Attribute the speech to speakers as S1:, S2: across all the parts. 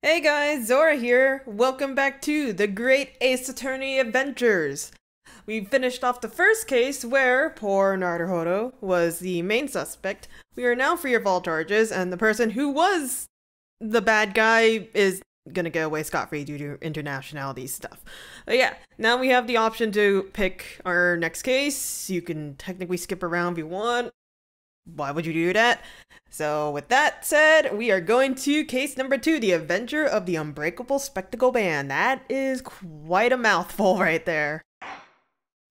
S1: Hey guys, Zora here. Welcome back to the Great Ace Attorney Adventures. We finished off the first case where poor Naruhodo was the main suspect. We are now free of all charges, and the person who was the bad guy is gonna get away scot-free due to internationality stuff. But yeah, now we have the option to pick our next case. You can technically skip around if you want. Why would you do that? So with that said, we are going to case number 2, the Adventure of the Unbreakable Speckled Band. That is quite a mouthful right there.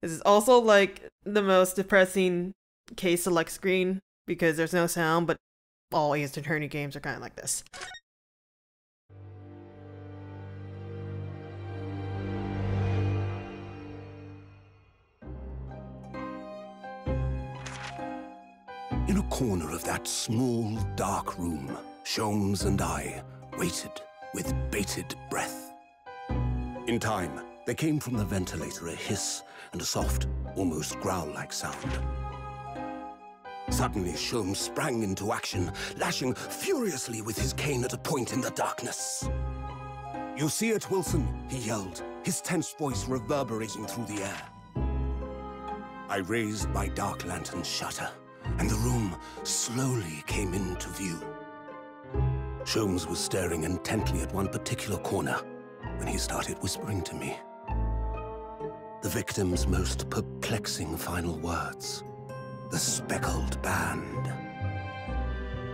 S1: This is also like the most depressing case select screen because there's no sound, but all Ace Attorney games are kind of like this.
S2: In a corner of that small, dark room, Sholmes and I waited with bated breath. In time, there came from the ventilator a hiss and a soft, almost growl-like sound. Suddenly, Sholmes sprang into action, lashing furiously with his cane at a point in the darkness. "You see it, Wilson?" he yelled, his tense voice reverberating through the air. I raised my dark lantern shutter, and the room slowly came into view. Sholmes was staring intently at one particular corner when he started whispering to me. The victim's most perplexing final words. The Speckled Band.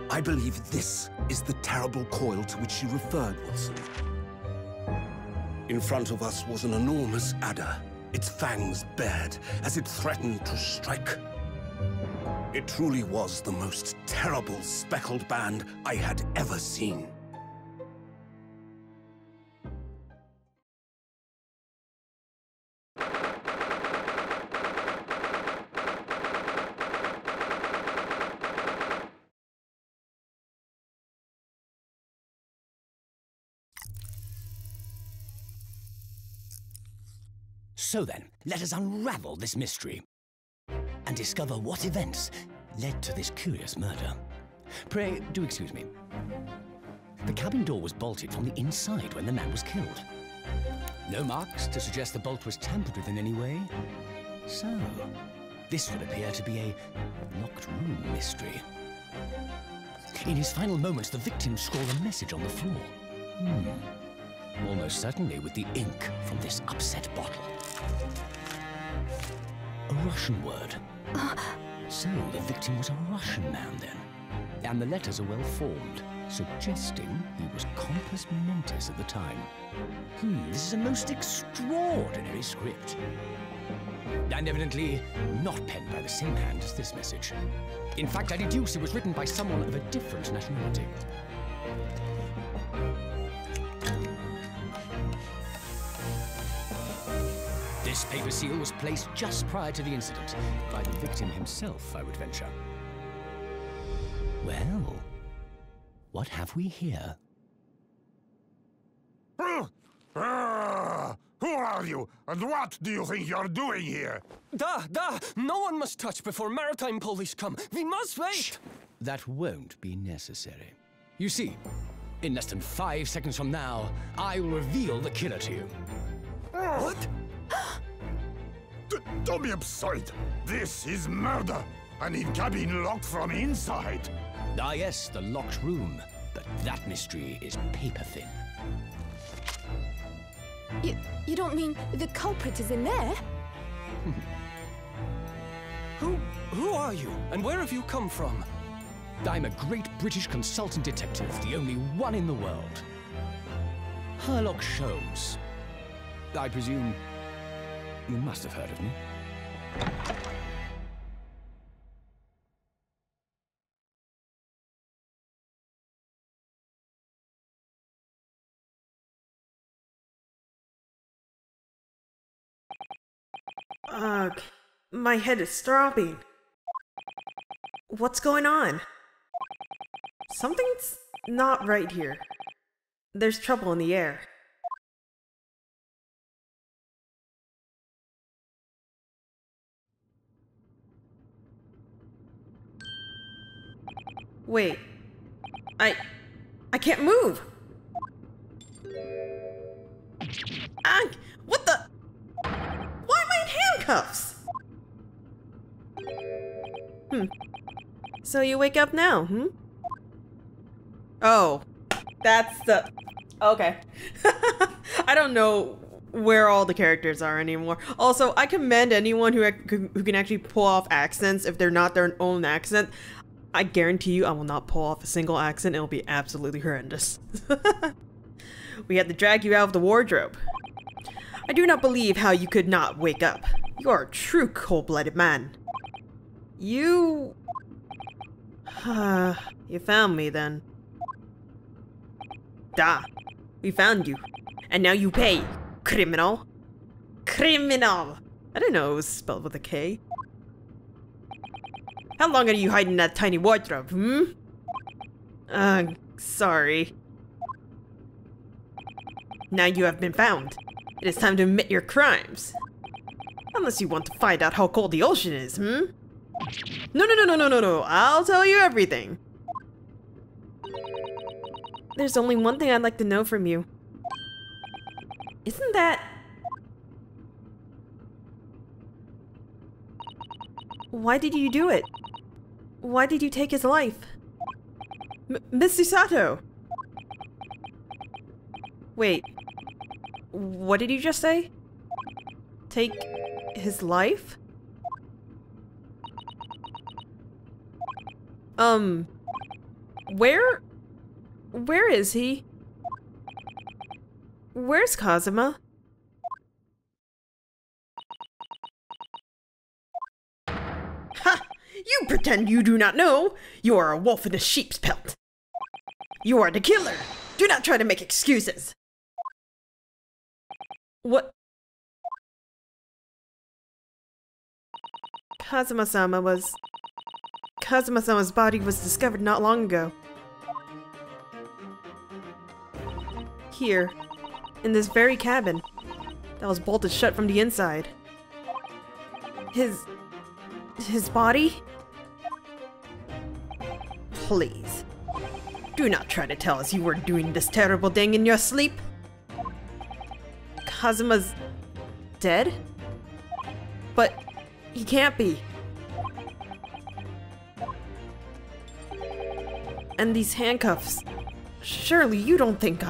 S2: I believe this is the terrible coil to which she referred, Wilson. In front of us was an enormous adder, its fangs bared as it threatened to strike. It truly was the most terrible speckled band I had ever seen.
S3: So then, let us unravel this mystery and discover what events led to this curious murder. Pray, do excuse me. The cabin door was bolted from the inside when the man was killed. No marks to suggest the bolt was tampered with in any way. So, this would appear to be a locked room mystery. In his final moments, the victim scrawled a message on the floor. Almost certainly with the ink from this upset bottle. A Russian word. So the victim was a Russian man then. And the letters are well formed, suggesting he was compos mentis at the time. This is a most extraordinary script. And evidently not penned by the same hand as this message. In fact, I deduce it was written by someone of a different nationality. This paper seal was placed just prior to the incident, by the victim himself, I would venture. Well, what have we here?
S4: Who are you, and what do you think you're doing here?
S5: No one must touch before maritime police come. We must wait!
S3: Shh. That won't be necessary. You see, in less than 5 seconds from now, I will reveal the killer to you.
S4: What? Don't be absurd. This is murder, and in cabin locked from inside.
S3: Ah yes, the locked room. But that mystery is paper-thin.
S6: You don't mean the culprit is in there?
S5: Who are you, and where have you come from?
S3: I'm a great British consultant detective, the only one in the world. Sherlock Sholmes. I presume you must have heard of me.
S1: Ugh, my head is throbbing. What's going on? Something's not right here. There's trouble in the air. Wait. I can't move! cuffs. So you wake up now, Oh, that's the... Okay. I don't know where all the characters are anymore. Also, I commend anyone who can actually pull off accents if they're not their own accent. I guarantee you I will not pull off a single accent. It'll be absolutely horrendous. We had to drag you out of the wardrobe. I do not believe how you could not wake up. You are a true cold-blooded man. You... you found me then. Da. We found you. And now you pay. Criminal. Criminal. I didn't know it was spelled with a K. How long are you hiding in that tiny wardrobe, sorry. Now you have been found. It is time to admit your crimes. Unless you want to find out how cold the ocean is, No. I'll tell you everything. There's only one thing I'd like to know from you. Isn't that... Why did you do it? Why did you take his life? Miss Sato! Wait. What did you just say? Take his life? Where is he? Where's Kazuma? Ha! You pretend you do not know! You are a wolf in a sheep's pelt! You are the killer! Do not try to make excuses! What? Kazuma-sama's body was discovered not long ago. Here, in this very cabin, that was bolted shut from the inside. His body? Please, do not try to tell us you were doing this terrible thing in your sleep. Kazuma's dead? But he can't be. And these handcuffs, surely you don't think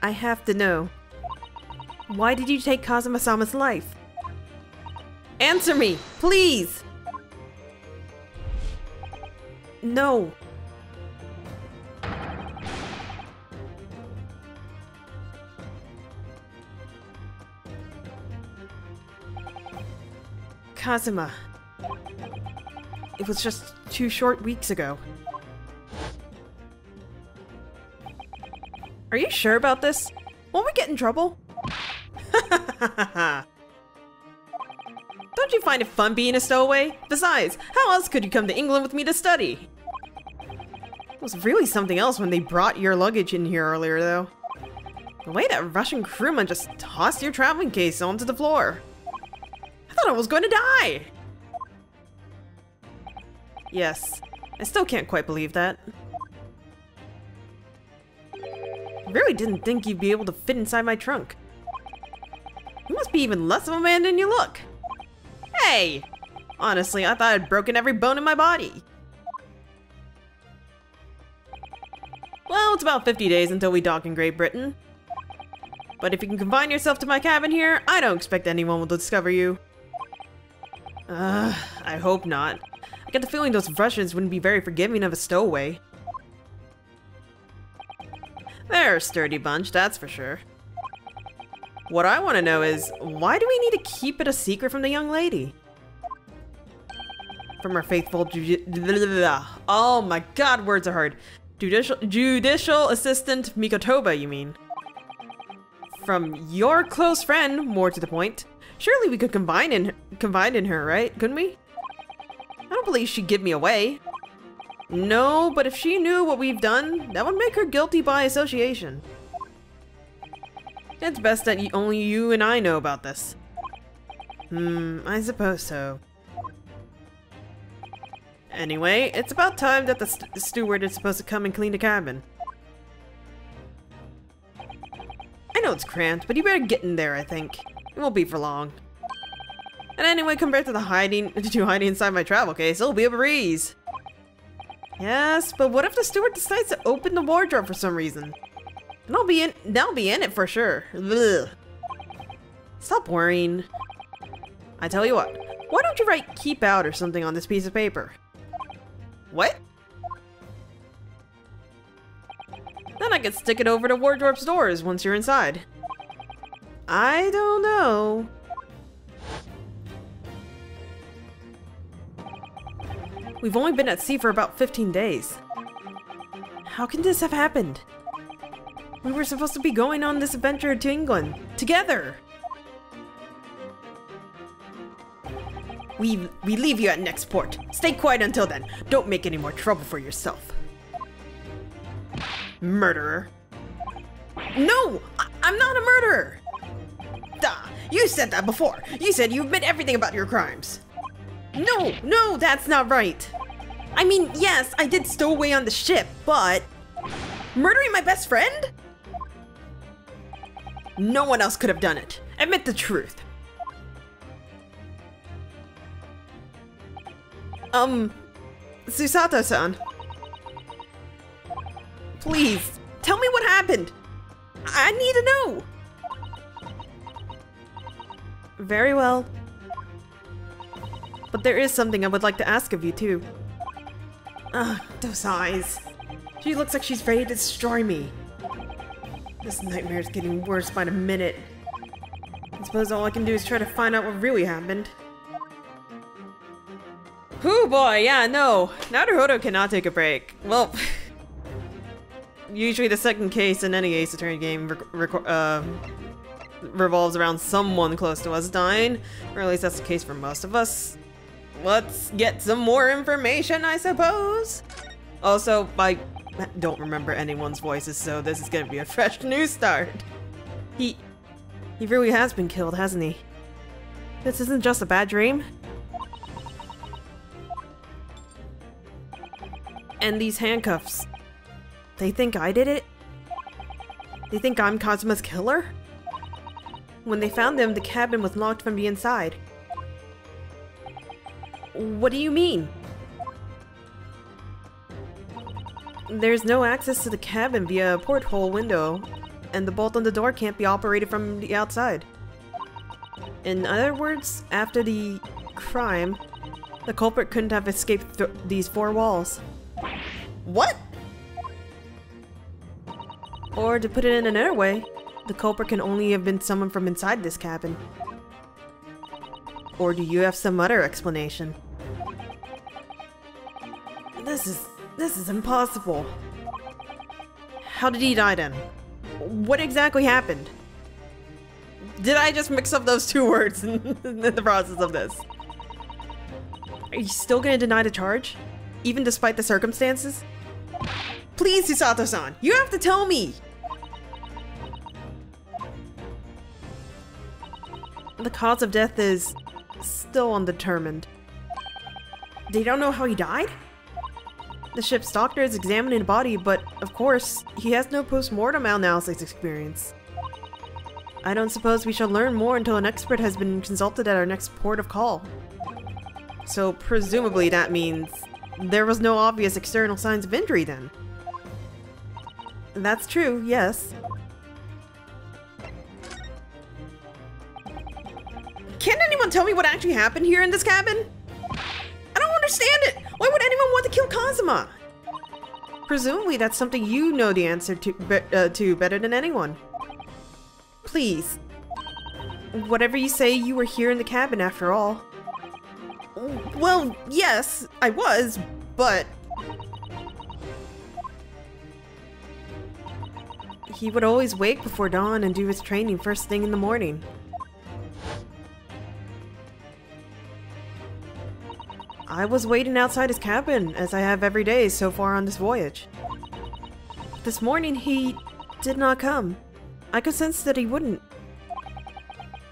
S1: I have to know. Why did you take Kazuma-sama's life? Answer me, please! No. Kazuma. It was just 2 short weeks ago. Are you sure about this? Won't we get in trouble? Don't you find it fun being a stowaway? Besides, how else could you come to England with me to study? It was really something else when they brought your luggage in here earlier, though. The way that Russian crewman just tossed your traveling case onto the floor. I thought I was going to die! Yes, I still can't quite believe that. I really didn't think you'd be able to fit inside my trunk. You must be even less of a man than you look. Hey! Honestly, I thought I'd broken every bone in my body. Well, it's about 50 days until we dock in Great Britain. But if you can confine yourself to my cabin here, I don't expect anyone will discover you. I hope not. I get the feeling those Russians wouldn't be very forgiving of a stowaway. They're a sturdy bunch, that's for sure. What I want to know is, why do we need to keep it a secret from the young lady? From our faithful oh my god, words are hard. Judicial assistant Mikotoba, you mean? From your close friend, more to the point. Surely we could confide in her, right? Couldn't we? I don't believe she'd give me away. No, but if she knew what we've done, that would make her guilty by association. It's best that only you and I know about this. I suppose so. Anyway, it's about time that the steward is supposed to come and clean the cabin. I know it's cramped, but you better get in there, I think. It won't be for long. And anyway, compared to hiding inside my travel case, it'll be a breeze. Yes, but what if the steward decides to open the wardrobe for some reason? And they'll be in it for sure. Ugh. Stop worrying. I tell you what, why don't you write "keep out" or something on this piece of paper? What? Then I could stick it over the wardrobe's doors once you're inside. I don't know. We've only been at sea for about 15 days. How can this have happened? We were supposed to be going on this adventure to England, together! We leave you at next port. Stay quiet until then. Don't make any more trouble for yourself. Murderer. No! I'm not a murderer! Duh! You said that before! You said you admit everything about your crimes! No, that's not right! I mean, yes, I did stow away on the ship, but... Murdering my best friend? No one else could have done it. Admit the truth. Susato-san. Please, tell me what happened. I need to know. Very well. But there is something I would like to ask of you, too. Ugh, those eyes. She looks like she's ready to destroy me. This nightmare is getting worse by the minute. I suppose all I can do is try to find out what really happened. Hoo boy, yeah, no. Naruhodo cannot take a break. Well, usually the second case in any Ace Attorney game revolves around someone close to us dying. Or at least that's the case for most of us. Let's get some more information, I suppose. Also, I don't remember anyone's voices, so this is gonna be a fresh new start. He really has been killed, hasn't he? This isn't just a bad dream. And these handcuffs, they think I did it? They think I'm Kazuma's killer? When they found them, the cabin was locked from the inside. What do you mean? There's no access to the cabin via a porthole window, and the bolt on the door can't be operated from the outside. In other words, after the crime, the culprit couldn't have escaped these four walls. What? Or to put it in another way, the culprit can only have been someone from inside this cabin. Or do you have some other explanation? This is impossible. How did he die then? What exactly happened? Did I just mix up those two words in the process of this? Are you still gonna deny the charge? Even despite the circumstances? Please, Susato-san, you have to tell me! The cause of death is still undetermined. They don't know how he died? The ship's doctor is examining the body, but of course, he has no post-mortem analysis experience. I don't suppose we shall learn more until an expert has been consulted at our next port of call. So presumably that means there was no obvious external signs of injury then. That's true, yes. Can anyone tell me what actually happened here in this cabin? I don't understand it! Why would anyone want to kill Kazuma? Presumably that's something you know the answer to better than anyone. Please. Whatever you say, you were here in the cabin after all. Well, yes, I was, but... He would always wake before dawn and do his training first thing in the morning. I was waiting outside his cabin, as I have every day so far on this voyage. This morning, he did not come. I could sense that he wouldn't.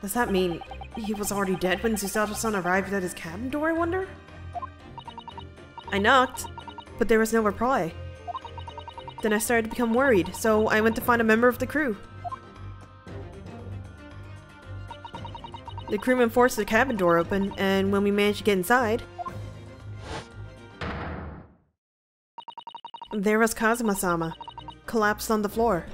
S1: Does that mean he was already dead when Susato-san arrived at his cabin door, I wonder? I knocked, but there was no reply. Then I started to become worried, so I went to find a member of the crew. The crewman forced the cabin door open, and when we managed to get inside, there was Kazuma-sama, collapsed on the floor.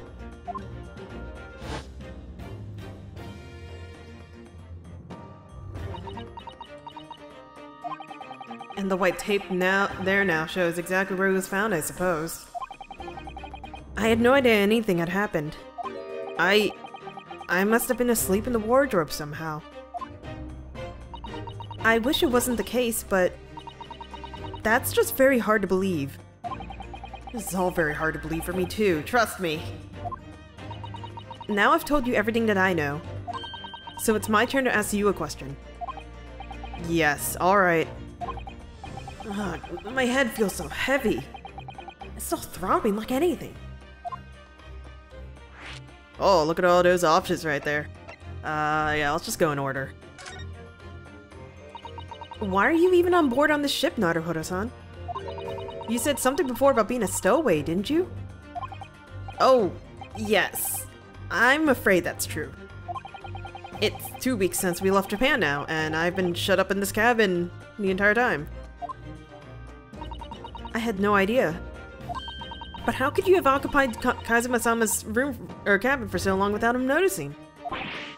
S1: And the white tape now shows exactly where he was found, I suppose. I had no idea anything had happened. I must have been asleep in the wardrobe somehow. I wish it wasn't the case, but that's just very hard to believe. This is all very hard to believe for me too, trust me. Now I've told you everything that I know, so it's my turn to ask you a question. Yes, alright. My head feels so heavy. It's still throbbing like anything. Oh, look at all those options right there. Yeah, let's just go in order. Why are you even on board on this ship, Naruhodo-san? You said something before about being a stowaway, didn't you? Oh, yes. I'm afraid that's true. It's 2 weeks since we left Japan now, and I've been shut up in this cabin the entire time. I had no idea. But how could you have occupied Kazuma-sama's room or cabin for so long without him noticing?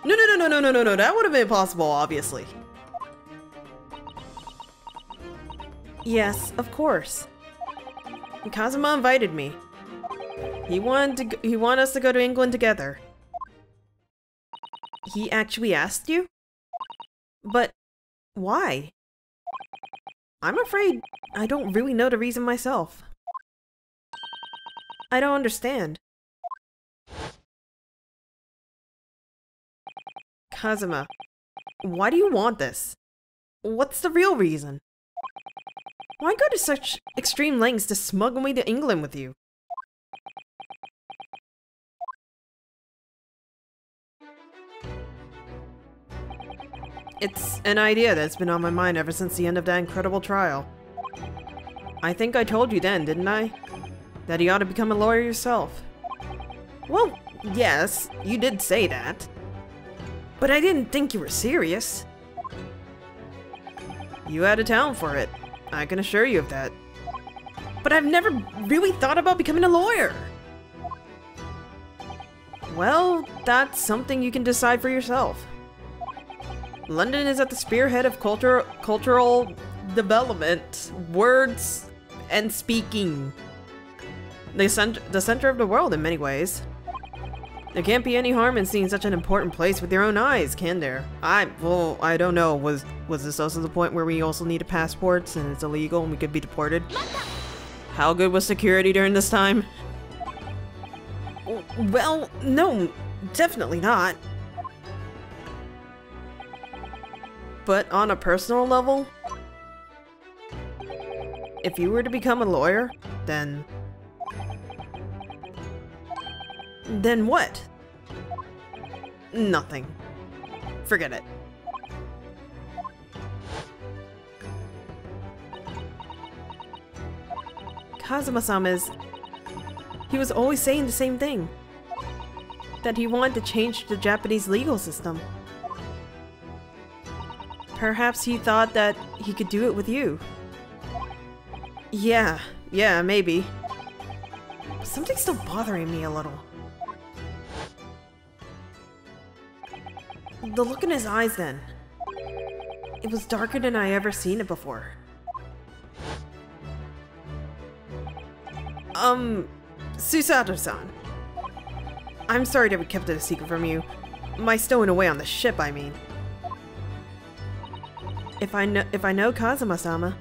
S1: No, that would have been impossible, obviously. Yes, of course. Kazuma invited me. He wanted us to go to England together. He actually asked you? But why? I'm afraid I don't really know the reason myself. I don't understand. Kazuma, why do you want this? What's the real reason? Why go to such extreme lengths to smuggle me to England with you? It's an idea that's been on my mind ever since the end of that incredible trial. I think I told you then, didn't I? That you ought to become a lawyer yourself. Well, yes, you did say that. But I didn't think you were serious. You had a talent for it. I can assure you of that. But I've never really thought about becoming a lawyer. Well, that's something you can decide for yourself. London is at the spearhead of cultural development, words, and speaking. The center of the world in many ways. There can't be any harm in seeing such an important place with your own eyes, can there? I don't know. Was this also the point where we also needed passports and it's illegal and we could be deported? How good was security during this time? Well, no, definitely not. But on a personal level, if you were to become a lawyer, then what? Nothing. Forget it. Kazuma-sama he was always saying the same thing. That he wanted to change the Japanese legal system. Perhaps he thought that he could do it with you. Yeah, maybe. But something's still bothering me a little. The look in his eyes then. It was darker than I ever seen it before. Susato-san. I'm sorry that we kept it a secret from you. My stowing away on the ship, I mean. If I know Kazuma-sama,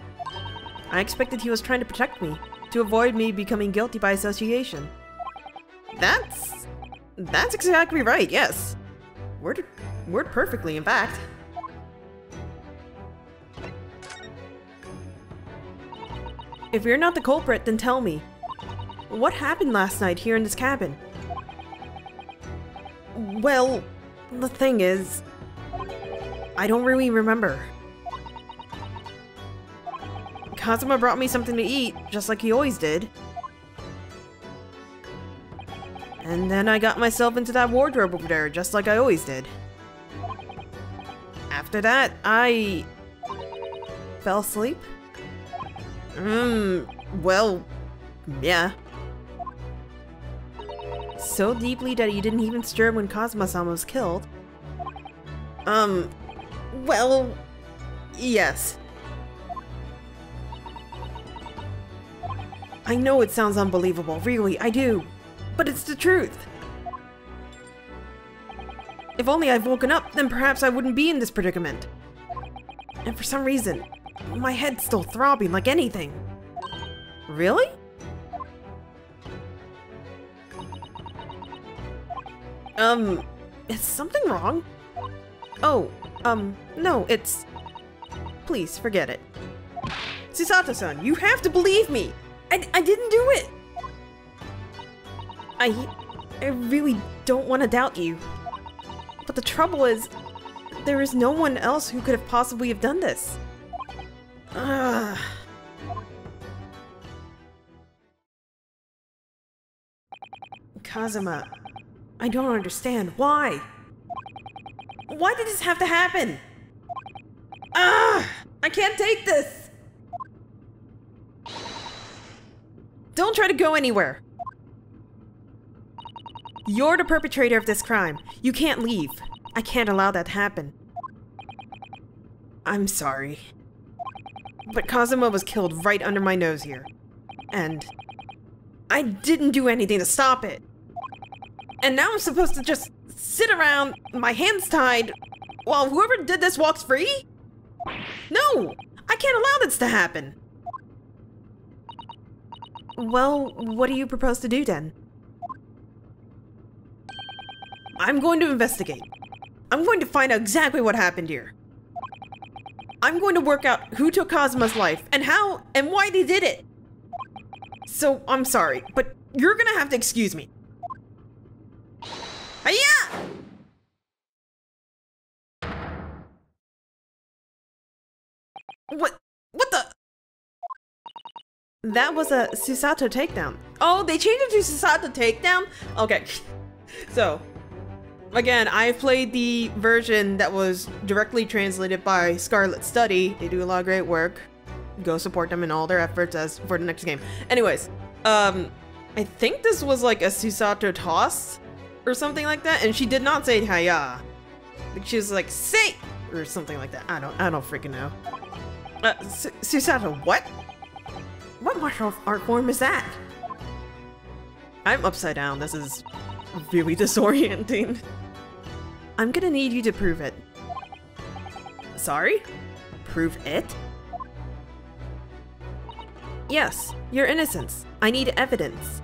S1: I expected he was trying to protect me, to avoid me becoming guilty by association. That's exactly right, yes. Word perfectly, in fact. If you're not the culprit, then tell me. What happened last night here in this cabin? Well, the thing is, I don't really remember. Kazuma brought me something to eat, just like he always did. And then I got myself into that wardrobe over there, just like I always did. After that, I fell asleep. Well, yeah. So deeply that you didn't even stir when Kazuma-sama was killed. Well, yes. I know it sounds unbelievable, really, I do. But it's the truth. If only I'd woken up, then perhaps I wouldn't be in this predicament. And for some reason, my head's still throbbing like anything. Really? Is something wrong? Oh, no, it's... Please, forget it. Susato-san, you have to believe me! I didn't do it! I really don't want to doubt you. But the trouble is, there is no one else who could have possibly have done this. Kazuma, I don't understand. Why? Why did this have to happen? I can't take this! Don't try to go anywhere. You're the perpetrator of this crime. You can't leave. I can't allow that to happen. I'm sorry. But Kazuma was killed right under my nose here. And I didn't do anything to stop it. And now I'm supposed to just sit around, my hands tied, while whoever did this walks free? No! I can't allow this to happen! Well, what do you propose to do then? I'm going to investigate. I'm going to find out exactly what happened here. I'm going to work out who took Kazuma's life, and how, and why they did it. So, I'm sorry, but you're gonna have to excuse me. Hiya! What the? That was a Susato takedown. Oh, they changed it to Susato takedown? Okay. So, again, I've played the version that was directly translated by Scarlet Study. They do a lot of great work. Go support them in all their efforts as for the next game. Anyways, I think this was like a Susato toss or something like that, and she did not say hiya. She was like, say, or something like that. I don't freaking know. Susato, what? What martial art form is that? I'm upside down. This is really disorienting. I'm gonna need you to prove it. Sorry? Prove it? Yes, your innocence. I need evidence.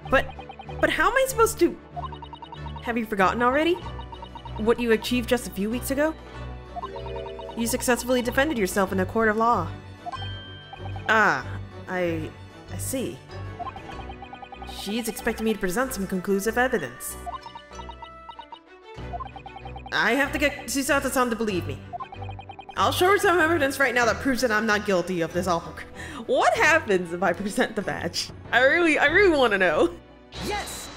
S1: But how am I supposed to... Have you forgotten already? What you achieved just a few weeks ago? You successfully defended yourself in a court of law. Ah, I see. She's expecting me to present some conclusive evidence. I have to get Susato-san to believe me. I'll show her some evidence right now that proves that I'm not guilty of this awful crime. What happens if I present the badge? I really want to know.
S5: Yes!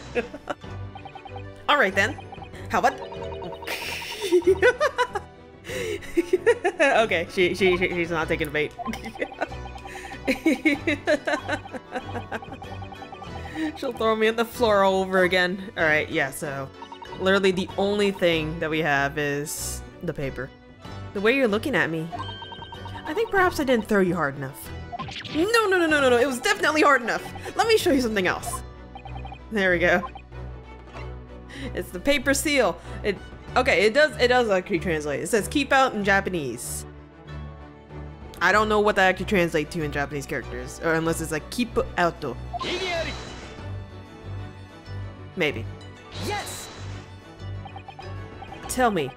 S1: Alright then. How about... Okay, she's not taking the bait. She'll throw me on the floor all over again. Alright, yeah, so... Literally the only thing that we have is the paper. The way you're looking at me. I think perhaps I didn't throw you hard enough. No, it was definitely hard enough. Let me show you something else. There we go. It's the paper seal. Okay, it does actually translate. It says keep out in Japanese. I don't know what that actually translates to in Japanese characters, or unless it's like keep out. Maybe.
S5: Yes!
S1: Tell me,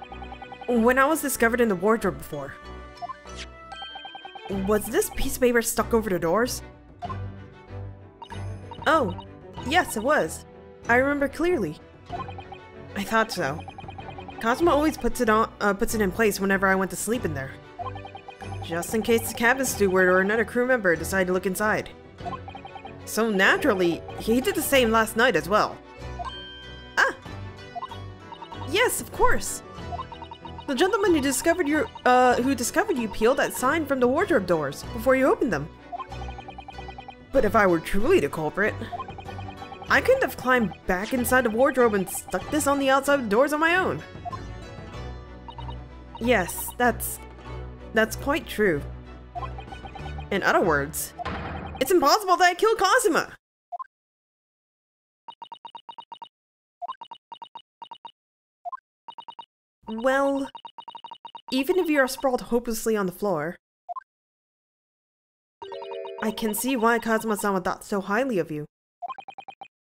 S1: when I was discovered in the wardrobe before, was this piece of paper stuck over the doors? Oh, yes, it was. I remember clearly. I thought so. Kazuma always puts it in place whenever I went to sleep in there. Just in case the cabin steward or another crew member decided to look inside. So naturally, he did the same last night as well. Ah! Yes, of course! The gentleman who discovered you peeled that sign from the wardrobe doors before you opened them. But if I were truly the culprit, I couldn't have climbed back inside the wardrobe and stuck this on the outside of the doors on my own. Yes, that's quite true. In other words, it's impossible that I killed Kazuma! Well, even if you are sprawled hopelessly on the floor, I can see why Kazuma-sama thought so highly of you.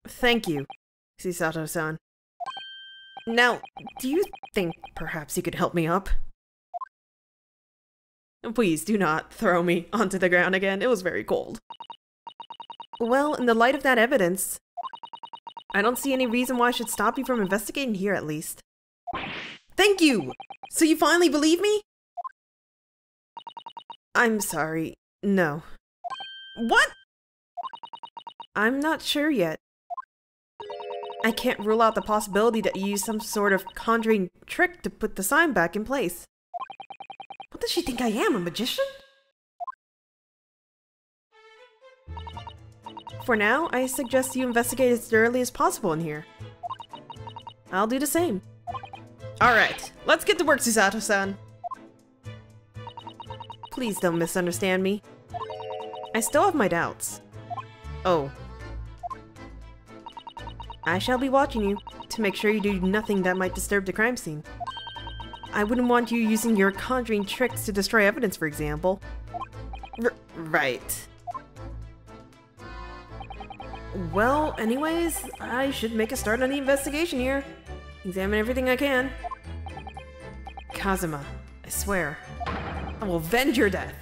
S1: Thank you, Chisato-san. Now, do you think perhaps you could help me up? Please do not throw me onto the ground again. It was very cold. Well, in the light of that evidence, I don't see any reason why I should stop you from investigating here at least. Thank you! So you finally believe me? I'm sorry. No. What? I'm not sure yet. I can't rule out the possibility that you used some sort of conjuring trick to put the sign back in place. What does she think I am, a magician? For now, I suggest you investigate as thoroughly as possible in here. I'll do the same. Alright, let's get to work, Chisato-san. Please don't misunderstand me. I still have my doubts. Oh. I shall be watching you, to make sure you do nothing that might disturb the crime scene. I wouldn't want you using your conjuring tricks to destroy evidence, for example. Right. Well, anyways, I should make a start on the investigation here. Examine everything I can. Kazuma, I swear, I will avenge your death.